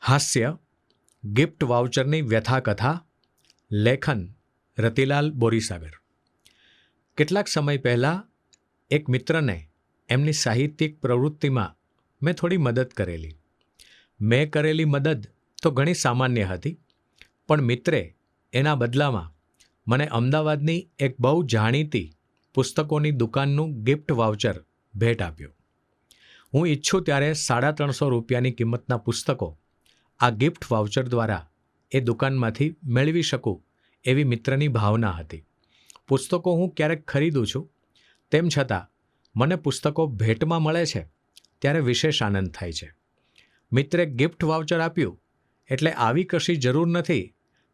હાસ્ય ગિફ્ટ વાઉચરની વ્યથાકથા. લેખન રતિલાલ બોરીસાગર. કેટલાક સમય પહેલાં એક મિત્રને એમની સાહિત્યિક પ્રવૃત્તિમાં મેં થોડી મદદ કરેલી. મેં કરેલી મદદ તો ઘણી સામાન્ય હતી, પણ મિત્રે એના બદલામાં મને અમદાવાદની એક બહુ જાણીતી પુસ્તકોની દુકાનનું ગિફ્ટ વાઉચર ભેટ આપ્યું. હું ઈચ્છું ત્યારે 350 રૂપિયાની કિંમતના પુસ્તકો આ ગિફ્ટ વાઉચર દ્વારા એ દુકાનમાંથી મેળવી શકું એવી મિત્રની ભાવના હતી. પુસ્તકો હું ક્યારેક ખરીદું છું, તેમ છતાં મને પુસ્તકો ભેટમાં મળે છે ત્યારે વિશેષ આનંદ થાય છે. મિત્રે ગિફ્ટ વાઉચર આપ્યું એટલે આવી કશી જરૂર નથી,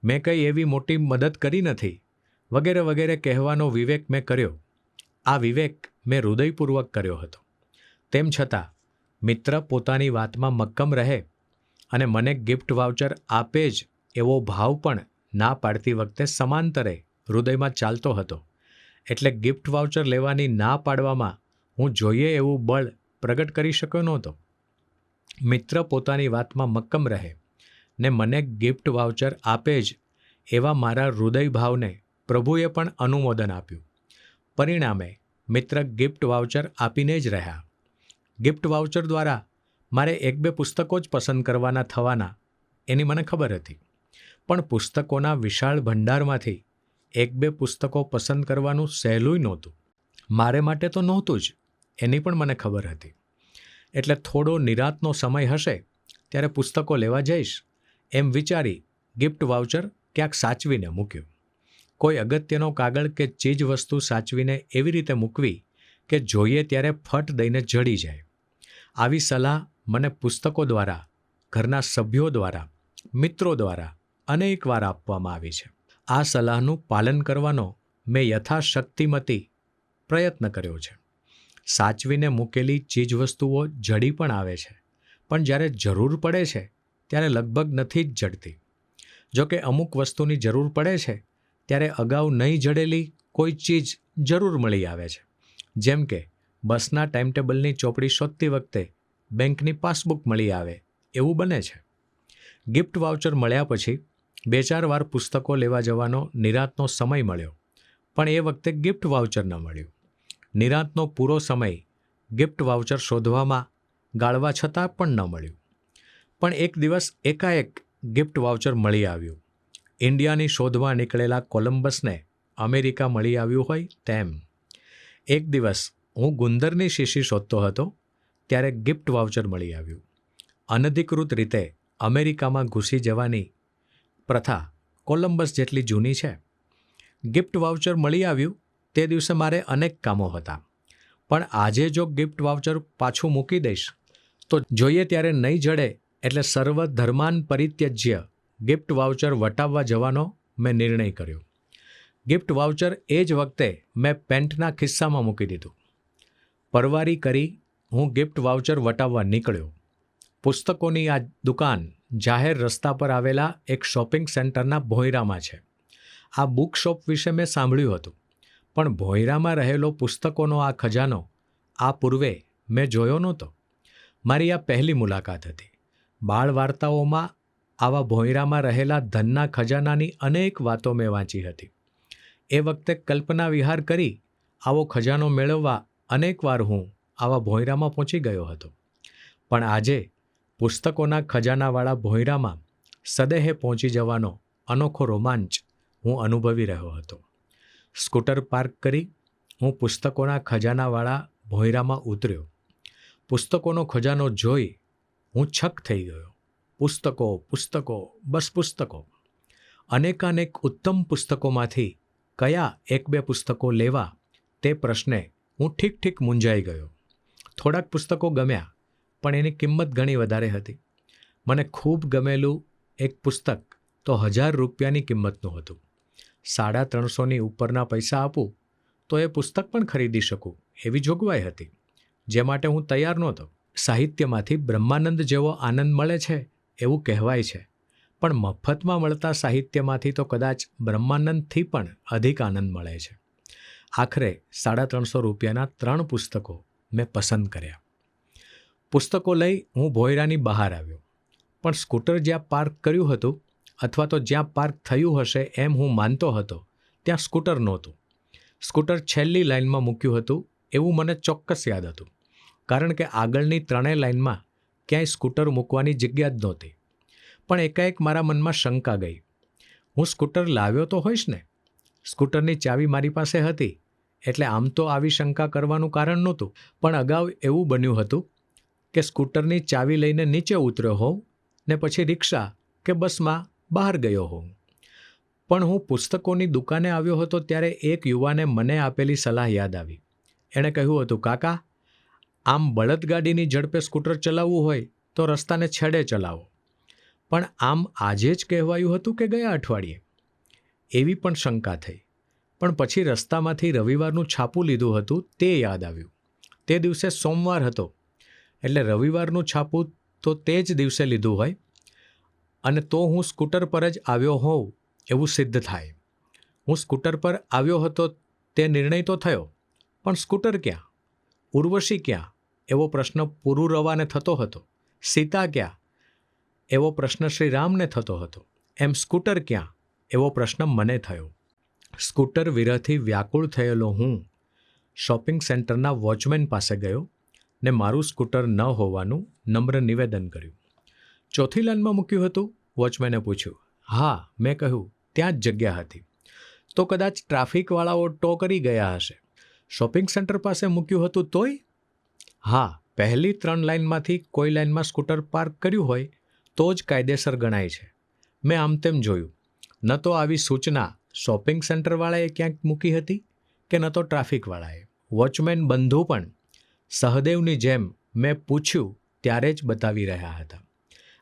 મેં કંઈ એવી મોટી મદદ કરી નથી, વગેરે વગેરે કહેવાનો વિવેક મેં કર્યો. આ વિવેક મેં હૃદયપૂર્વક કર્યો હતો. તેમ છતાં મિત્ર પોતાની વાતમાં મક્કમ રહે અને મને ગિફ્ટ વાઉચર આપે જ એવો ભાવ પણ ના પાડતી વખતે સમાંતરે હૃદયમાં ચાલતો હતો. એટલે ગિફ્ટ વાઉચર લેવાની ના પાડવામાં હું જોઈએ એવું બળ પ્રગટ કરી શક્યો નહોતો. મિત્ર પોતાની વાતમાં મક્કમ રહે ને મને ગિફ્ટ વાઉચર આપે જ એવા મારા હૃદય ભાવને પ્રભુએ પણ અનુમોદન આપ્યું. પરિણામે મિત્ર ગિફ્ટ વાઉચર આપીને જ રહ્યા. ગિફ્ટ વાઉચર દ્વારા મારે 1-2 પુસ્તકો જ પસંદ કરવાના થવાના એની મને ખબર હતી, પણ પુસ્તકોના વિશાળ ભંડારમાંથી 1-2 પુસ્તકો પસંદ કરવાનું સહેલુંય નહોતું. મારે માટે તો નહોતું જ, એની પણ મને ખબર હતી. એટલે થોડો નિરાંતનો સમય હશે ત્યારે પુસ્તકો લેવા જઈશ એમ વિચારી ગિફ્ટ વાઉચર ક્યાંક સાચવીને મૂક્યું. કોઈ અગત્યનો કાગળ કે ચીજ વસ્તુ સાચવીને એવી રીતે મૂકવી કે જોઈએ ત્યારે ફટ દઈને જડી જાય. આવી સલાહ મને પુસ્તકો દ્વારા, ઘરના સભ્યો દ્વારા, મિત્રો દ્વારા અનેક વાર આપવામાં આવી છે. આ સલાહનું પાલન કરવાનો મેં યથાશક્તિમતી પ્રયત્ન કર્યો છે. સાચવીને મૂકેલી ચીજવસ્તુઓ જડી પણ આવે છે, પણ જ્યારે જરૂર પડે છે ત્યારે લગભગ નથી જ જડતી. જો કે અમુક વસ્તુની જરૂર પડે છે ત્યારે અગાઉ નહીં જડેલી કોઈ ચીજ જરૂર મળી આવે છે. જેમ કે બસના ટાઈમટેબલની ચોપડી શોધતી વખતે બેંકની પાસબુક મળી આવે એવું બને છે. ગિફ્ટ વાઉચર મળ્યા પછી 2-4 વાર પુસ્તકો લેવા જવાનો નિરાંતનો સમય મળ્યો, પણ એ વખતે ગિફ્ટ વાઉચર ન મળ્યું. નિરાંતનો પૂરો સમય ગિફ્ટ વાઉચર શોધવામાં ગાળવા છતાં પણ ન મળ્યું. પણ એક દિવસ એકાએક ગિફ્ટ વાઉચર મળી આવ્યું. ઇન્ડિયાની શોધમાં નીકળેલા કોલંબસને અમેરિકા મળી આવ્યું હોય તેમ. એક દિવસ હું ગુંદરની શીશી શોધતો હતો ત્યારે ગિફ્ટ વાઉચર મળી આવ્યું. અનધિકૃત રીતે અમેરિકામાં ઘૂસી જવાની પ્રથા કોલંબસ જેટલી જૂની છે. ગિફ્ટ વાઉચર મળી આવ્યું તે દિવસે મારે અનેક કામો હતા, પણ આજે જો ગિફ્ટ વાઉચર પાછું મૂકી દઈશ તો જોઈએ ત્યારે નહીં જડે એટલે સર્વ ધર્માન પરિત્યજ્ય ગિફ્ટ વાઉચર વટાવવા જવાનો મેં નિર્ણય કર્યો. ગિફ્ટ વાઉચર એ જ વખતે મેં પેન્ટના ખિસ્સામાં મૂકી દીધું. પરવારી કરી હું ગિફ્ટ વાઉચર વટાવવા નીકળ્યો. પુસ્તકોની આ દુકાન જાહેર રસ્તા પર આવેલા એક શોપિંગ સેન્ટરના ભોંયરામાં છે. આ બુક શોપ વિશે મેં સાંભળ્યું હતું, પણ ભોંયરામાં રહેલો પુસ્તકોનો આ ખજાનો આ પૂર્વે મેં જોયો નહોતો. મારી આ પહેલી મુલાકાત હતી. બાળ વાર્તાઓમાં આવા ભોંયરામાં રહેલા ધનના ખજાનાની અનેક વાતો મેં વાંચી હતી. એ વખતે કલ્પના વિહાર કરી આવો ખજાનો મેળવવા અનેકવાર હું આવા ભોંયરામાં પહોંચી ગયો હતો. પણ આજે પુસ્તકોના ખજાનાવાળા ભોંયરામાં સદેહે પહોંચી જવાનો અનોખો રોમાંચ હું અનુભવી રહ્યો હતો. સ્કૂટર પાર્ક કરી હું પુસ્તકોના ખજાનાવાળા ભોંયરામાં ઉતર્યો. પુસ્તકોનો ખજાનો જોઈ હું છક થઈ ગયો. પુસ્તકો, પુસ્તકો, બસ પુસ્તકો. અનેકાનેક ઉત્તમ પુસ્તકોમાંથી કયા 1-2 પુસ્તકો લેવા તે પ્રશ્ને હું ઠીક મૂંઝાઈ ગયો. થોડાક પુસ્તકો ગમ્યા, પણ એની કિંમત ઘણી વધારે હતી. મને ખૂબ ગમેલું એક પુસ્તક તો 1000 રૂપિયાની કિંમતનું હતું. 350ની ઉપરના પૈસા આપું તો એ પુસ્તક પણ ખરીદી શકું એવી જોગવાઈ હતી, જે માટે હું તૈયાર નહોતો. સાહિત્યમાંથી બ્રહ્માનંદ જેવો આનંદ મળે છે એવું કહેવાય છે, પણ મફતમાં મળતા સાહિત્યમાંથી તો કદાચ બ્રહ્માનંદથી પણ અધિક આનંદ મળે છે. આખરે 350 રૂપિયાના 3 પુસ્તકો મેં પસંદ કર્યા. પુસ્તકો લઈ હું ભોંયરાની બહાર આવ્યો. પણ સ્કૂટર જ્યાં પાર્ક કર્યું હતું અથવા તો જ્યાં પાર્ક થયું હશે એમ હું માનતો હતો ત્યાં સ્કૂટર નહોતું. સ્કૂટર છેલ્લી લાઇનમાં મૂક્યું હતું એવું મને ચોક્કસ યાદ હતું, કારણ કે આગળની ત્રણેય લાઇનમાં ક્યાંય સ્કૂટર મૂકવાની જગ્યા જ નહોતી. પણ એકાએક મારા મનમાં શંકા ગઈ. હું સ્કૂટર લાવ્યો તો હોઈશ ને? સ્કૂટરની ચાવી મારી પાસે હતી, એટલે આમ તો આવી શંકા કરવાનું કારણ નહોતું. પણ અગાઉ એવું બન્યું હતું કે સ્કૂટરની ચાવી લઈને નીચે ઉતર્યો હોઉં ને પછી રિક્ષા કે બસમાં બહાર ગયો હોઉં. પણ હું પુસ્તકોની દુકાને આવ્યો હતો ત્યારે એક યુવાને મને આપેલી સલાહ યાદ આવી. એણે કહ્યું હતું, કાકા, આમ બળદગાડીની ઝડપે સ્કૂટર ચલાવવું હોય તો રસ્તાને છેડે ચલાવો. પણ આમ આજે જ કહેવાયું હતું કે ગયા અઠવાડિયે? એવી પણ શંકા થઈ. પણ પછી રસ્તામાંથી રવિવારનું છાપું લીધું હતું તે યાદ આવ્યું. તે દિવસે સોમવાર હતો, એટલે રવિવારનું છાપું તો તે જ દિવસે લીધું હોય અને તો હું સ્કૂટર પર જ આવ્યો હોઉં એવું સિદ્ધ થાય. હું સ્કૂટર પર આવ્યો હતો તે નિર્ણય તો થયો, પણ સ્કૂટર ક્યાં? ઉર્વશી ક્યાં? એવો પ્રશ્ન પુરુરવાને થતો હતો. સીતા ક્યાં? એવો પ્રશ્ન શ્રી રામને થતો હતો. એમ સ્કૂટર ક્યાં? એવો પ્રશ્ન મને થયો. સ્કૂટર વિરહથી વ્યાકુળ થયેલો હું શોપિંગ સેન્ટરના વોચમેન પાસે ગયો ને મારું સ્કૂટર ન હોવાનું નમ્ર નિવેદન કર્યું. ચોથી લાઇનમાં મૂક્યું હતું? વોચમેને પૂછ્યું. હા, મેં કહ્યું, ત્યાં જ જગ્યા હતી. તો કદાચ ટ્રાફિકવાળાઓ ટો કરી ગયા હશે. શોપિંગ સેન્ટર પાસે મૂક્યું હતું તોય? હા, પહેલી 3 લાઇનમાંથી કોઈ લાઇનમાં સ્કૂટર પાર્ક કર્યું હોય તો જ કાયદેસર ગણાય છે. મેં આમ તેમ જોયું. ન તો આવી સૂચના શોપિંગ સેન્ટરવાળાએ ક્યાંક મૂકી હતી કે ન તો ટ્રાફિકવાળાએ. વોચમેન બંધુ પણ સહદેવની જેમ મેં પૂછ્યું ત્યારે જ બતાવી રહ્યા હતા.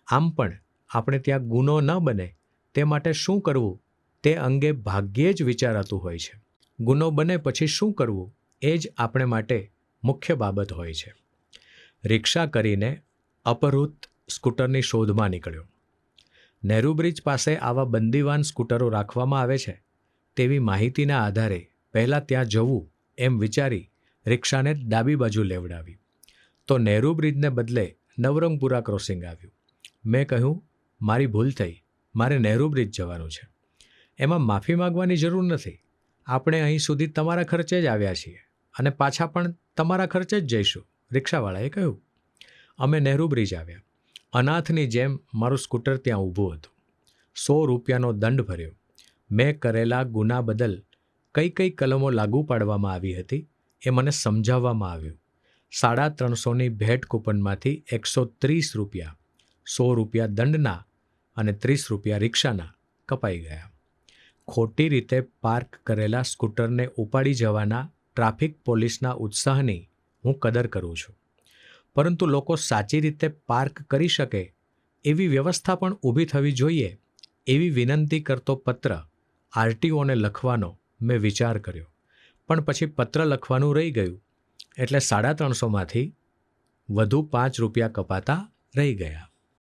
આમ પણ આપણે ત્યાં ગુનો ન બને તે માટે શું કરવું તે અંગે ભાગ્યે જ વિચારાતું હોય છે. ગુનો બને પછી શું કરવું એ જ આપણે માટે મુખ્ય બાબત હોય છે. રિક્ષા કરીને અપહૃત સ્કૂટરની શોધમાં નીકળ્યો. નહેરુ બ્રિજ પાસે આવા બંદીવાન સ્કૂટરો રાખવામાં આવે છે તેવી માહિતીના આધારે પહેલાં ત્યાં જવું એમ વિચારી રિક્ષાને ડાબી બાજુ લેવડાવી. તો નહેરુ બ્રિજને બદલે નવરંગપુરા ક્રોસિંગ આવ્યું. મેં કહ્યું, મારી ભૂલ થઈ, મારે નહેરુ બ્રિજ જવાનું છે. એમાં માફી માગવાની જરૂર નથી. આપણે અહીં સુધી તમારા ખર્ચે જ આવ્યા છીએ અને પાછા પણ તમારા ખર્ચે જ જઈશું, રિક્ષાવાળાએ કહ્યું. અમે નહેરુ બ્રિજ આવ્યા. અનાથની જેમ મારું સ્કૂટર ત્યાં ઊભું હતું. 100 રૂપિયાનો દંડ ભર્યો. મેં કરેલા ગુના બદલ કઈ કઈ કલમો લાગુ પાડવામાં આવી હતી એ મને સમજાવવામાં આવ્યું. 350ની ભેટ કૂપનમાંથી 130 રૂપિયા, 100 રૂપિયા દંડના અને 30 રૂપિયા રિક્ષાના કપાઈ ગયા. ખોટી રીતે પાર્ક કરેલા સ્કૂટરને ઉપાડી જવાના ટ્રાફિક પોલીસના ઉત્સાહની હું કદર કરું છું. પરંતુ લોકો સાચી રીતે પાર્ક કરી શકે એવી વ્યવસ્થા પણ ઊભી થવી જોઈએ એવી વિનંતી કરતો પત્ર આરટીઓને લખવાનો મેં વિચાર કર્યો. પણ પછી પત્ર લખવાનું રહી ગયું એટલે 350માંથી વધુ 5 રૂપિયા કપાતા રહી ગયા.